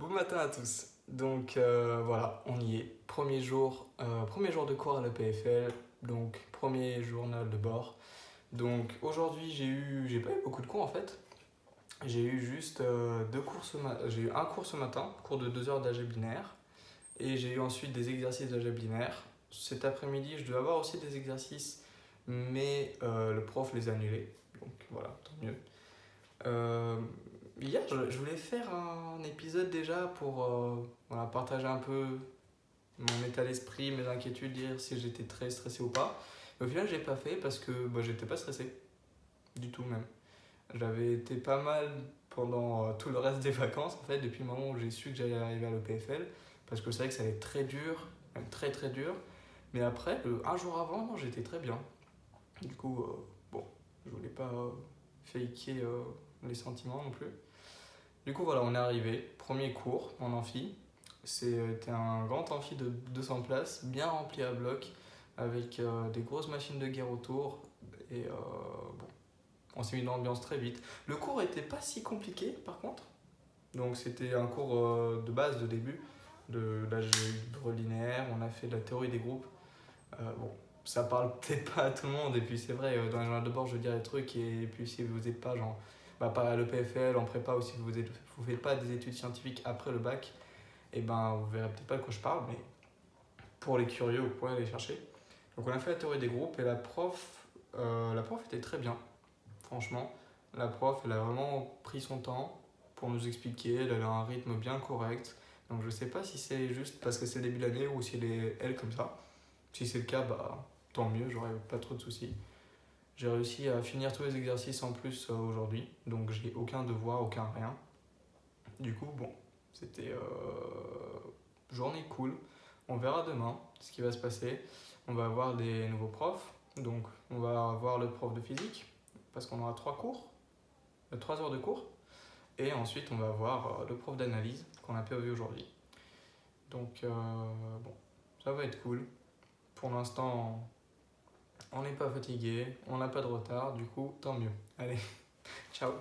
Bon matin à tous. Donc voilà, on y est. Premier jour de cours à l'EPFL, donc premier journal de bord. Donc aujourd'hui j'ai pas eu beaucoup de cours en fait. J'ai eu juste j'ai eu un cours ce matin, cours de 2 heures d'algèbre binaire, et j'ai eu ensuite des exercices d'algèbre binaire. Cet après-midi, je devais avoir aussi des exercices, mais le prof les a annulés. Donc voilà, tant mieux. Euh, Hier, je voulais faire un épisode déjà pour voilà, partager un peu mon état d'esprit, mes inquiétudes, dire si j'étais très stressé ou pas. Mais au final, j'ai pas fait parce que j'étais pas stressé, du tout même. J'avais été pas mal pendant tout le reste des vacances, en fait, depuis le moment où j'ai su que j'allais arriver à l'EPFL, parce que c'est vrai que ça allait être très dur, même très très dur. Mais après, un jour avant, non, j'étais très bien. Du coup, je voulais pas faker les sentiments non plus. Du coup, voilà, on est arrivé. Premier cours en amphi. C'était un grand amphi de 200 places, bien rempli à bloc, avec des grosses machines de guerre autour. Et on s'est mis dans l'ambiance très vite. Le cours était pas si compliqué, par contre. Donc, c'était un cours de base, de début, de l'algèbre linéaire. On a fait de la théorie des groupes. Ça parle peut-être pas à tout le monde. Et puis, c'est vrai, dans les journaux de bord, je veux dire des trucs. Et puis, si vous n'êtes pas, genre, pas à l'EPFL, en prépa, ou si vous faites pas des études scientifiques après le bac, et vous verrez peut-être pas de quoi je parle, mais pour les curieux, vous pourrez aller chercher. Donc on a fait la théorie des groupes et la prof était très bien, franchement. La prof, elle a vraiment pris son temps pour nous expliquer, elle avait un rythme bien correct. Donc je sais pas si c'est juste parce que c'est le début de l'année ou si elle est elle comme ça. Si c'est le cas, tant mieux, j'aurais pas trop de soucis. J'ai réussi à finir tous les exercices en plus aujourd'hui, donc j'ai aucun devoir, aucun rien. Du coup, c'était journée cool. On verra demain ce qui va se passer. On va avoir des nouveaux profs. Donc, on va avoir le prof de physique, parce qu'on aura 3 heures de cours. Et ensuite, on va avoir le prof d'analyse qu'on n'a pas vu aujourd'hui. Donc, ça va être cool. Pour l'instant, on n'est pas fatigué, on n'a pas de retard. Du coup, tant mieux. Allez, ciao.